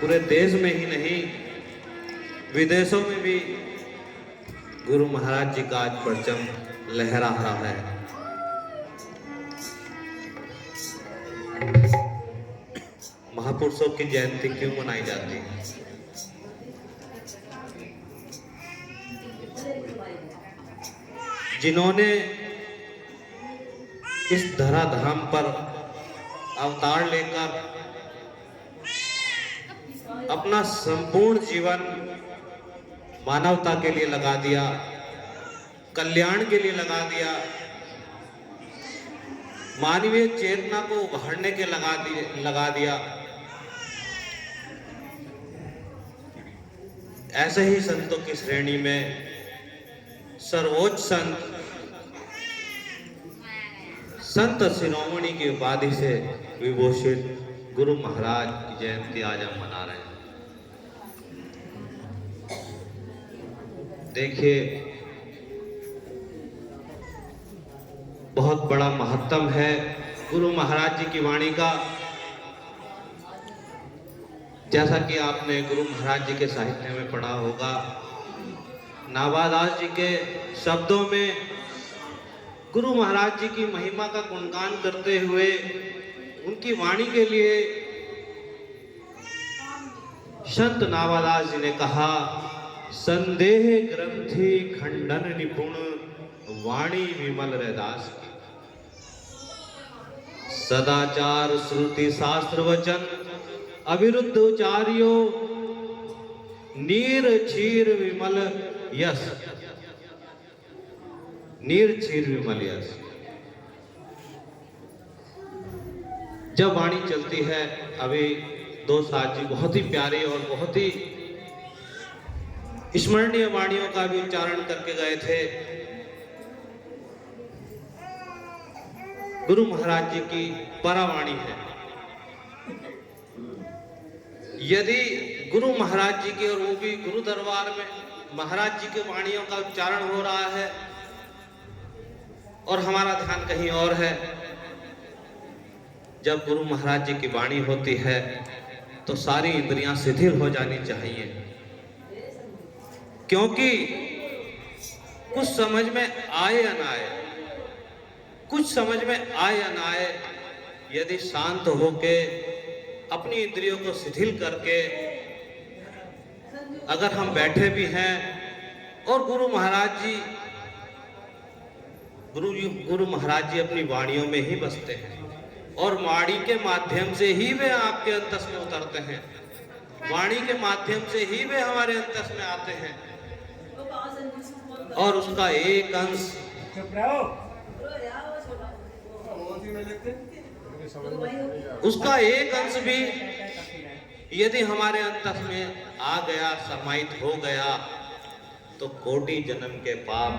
पूरे देश में ही नहीं विदेशों में भी गुरु महाराज जी का आज परचम लहरा रहा है। महापुरुषों की जयंती क्यों मनाई जाती है? जिन्होंने इस धराधाम पर अवतार लेकर अपना संपूर्ण जीवन मानवता के लिए लगा दिया, कल्याण के लिए लगा दिया, मानवीय चेतना को उभारने के लगा दिया। ऐसे ही संतों की श्रेणी में सर्वोच्च संत शिरोमणि की उपाधि से विभूषित गुरु महाराज की जयंती आज हम मना रहे हैं। देखिए, बहुत बड़ा महत्व है गुरु महाराज जी की वाणी का। जैसा कि आपने गुरु महाराज जी के साहित्य में पढ़ा होगा, नाभादास जी के शब्दों में गुरु महाराज जी की महिमा का गुणगान करते हुए उनकी वाणी के लिए संत नाभादास जी ने कहा, संदेह ग्रंथि खंडन निपुण वाणी विमल रैदास की, सदाचार श्रुति शास्त्र वचन अविरुद्ध उचार्यो नीर क्षीर विमल यश, नीर क्षीर विमल यश। जब वाणी चलती है, अभी दो साथ जी बहुत ही प्यारी और बहुत ही स्मरणीय वाणियों का भी उच्चारण करके गए थे। गुरु महाराज जी की परावाणी है। यदि गुरु महाराज जी की, और वो भी गुरु दरबार में महाराज जी के वाणियों का उच्चारण हो रहा है और हमारा ध्यान कहीं और है, जब गुरु महाराज जी की वाणी होती है तो सारी इंद्रियां शिथिल हो जानी चाहिए, क्योंकि कुछ समझ में आए या ना आए, कुछ समझ में आए या ना आए, यदि शांत होके अपनी इंद्रियों को शिथिल करके अगर हम बैठे भी हैं और गुरु महाराज जी अपनी वाणियों में ही बसते हैं और वाणी के माध्यम से ही वे आपके अंतस में उतरते हैं, वाणी के माध्यम से ही वे हमारे अंतस में आते हैं, और उसका एक अंश भी यदि हमारे अंतस में आ गया, समाहित हो गया, तो कोटि जन्म के पाप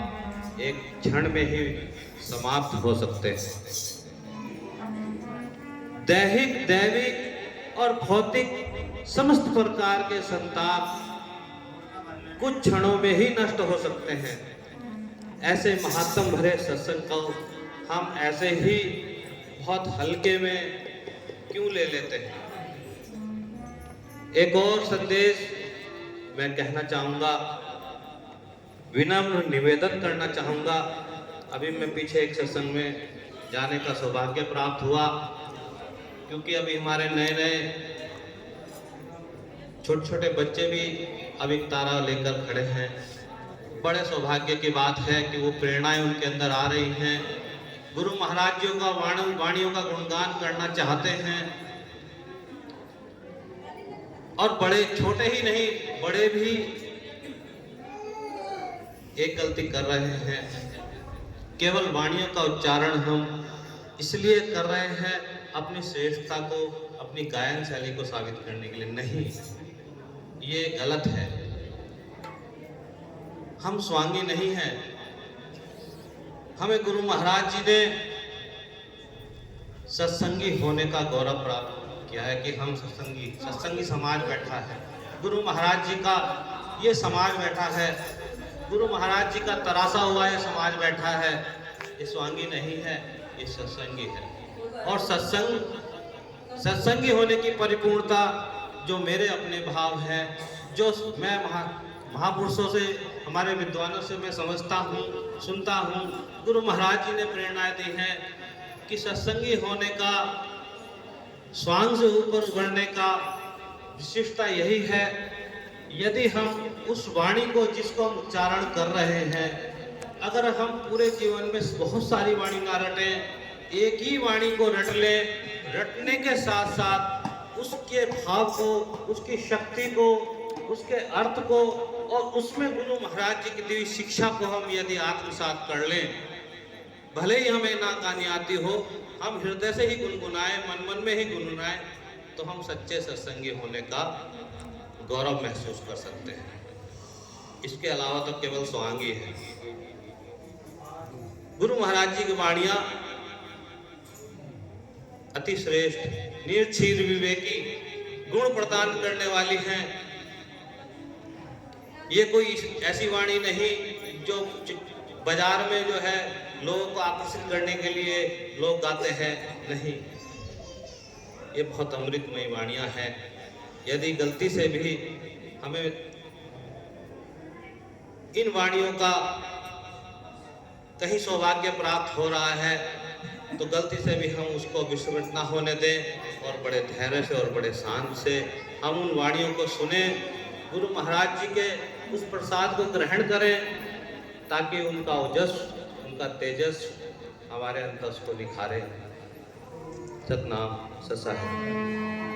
एक क्षण में ही समाप्त हो सकते हैं। दैहिक, दैविक और भौतिक समस्त प्रकार के संताप कुछ क्षणों में ही नष्ट हो सकते हैं। ऐसे महात्म भरे सत्संग को हम ऐसे ही बहुत हल्के में क्यों ले लेते हैं? एक और संदेश मैं कहना चाहूंगा, विनम्र निवेदन करना चाहूंगा। अभी मैं पीछे एक सत्संग में जाने का सौभाग्य प्राप्त हुआ, क्योंकि अभी हमारे नए नए छोटे छोटे बच्चे भी अभी तारा लेकर खड़े हैं। बड़े सौभाग्य की बात है कि वो प्रेरणाएं उनके अंदर आ रही हैं, गुरु महाराज जी का वाणियों का गुणगान करना चाहते हैं, और बड़े, छोटे ही नहीं बड़े भी एक गलती कर रहे हैं। केवल वाणियों का उच्चारण हम इसलिए कर रहे हैं अपनी श्रेष्ठता को, अपनी गायन शैली को साबित करने के लिए नहीं, ये गलत है। हम स्वांगी नहीं हैं। हमें गुरु महाराज जी ने सत्संगी होने का गौरव प्राप्त किया है कि हम सत्संगी समाज बैठा है, गुरु महाराज जी का ये समाज बैठा है, गुरु महाराज जी का तरासा हुआ ये समाज बैठा है। ये स्वांगी नहीं है, ये सत्संगी है। और सत्संगी होने की परिपूर्णता जो मेरे अपने भाव है, जो मैं महापुरुषों से, हमारे विद्वानों से मैं समझता हूँ, सुनता हूँ। गुरु महाराज जी ने प्रेरणाएं दी हैं कि सत्संगी होने का, स्वांग से ऊपर बढ़ने का विशिष्टता यही है, यदि हम उस वाणी को, जिसको हम उच्चारण कर रहे हैं, अगर हम पूरे जीवन में बहुत सारी वाणी ना रटें, एक ही वाणी को रट ले, रटने के साथ साथ उसके भाव को, उसकी शक्ति को, उसके अर्थ को और उसमें गुरु महाराज जी की दी हुई शिक्षा को हम यदि आत्मसात कर लें, भले ही हमें ना कहानी आती हो, हम हृदय से ही गुनगुनाएं, मन मन में ही गुनगुनाएं, तो हम सच्चे सत्संगी होने का गौरव महसूस कर सकते हैं। इसके अलावा तो केवल स्वांगी है। गुरु महाराज जी की वाणियां अति श्रेष्ठ, निर्छीर विवेकी, गुण प्रदान करने वाली हैं। ये कोई ऐसी वाणी नहीं जो बाजार में जो है लोगों को आकर्षित करने के लिए लोग गाते हैं, नहीं। ये बहुत अमृतमयी वाणियां हैं। यदि गलती से भी हमें इन वाणियों का कहीं सौभाग्य प्राप्त हो रहा है, तो गलती से भी हम उसको विस्मृत ना होने दें और बड़े धैर्य से और बड़े शांत से हम उन वाणियों को सुने, गुरु महाराज जी के उस प्रसाद को ग्रहण करें, ताकि उनका ओजस, उनका तेजस हमारे अंतस को निखारे। सतनाम सत्संग।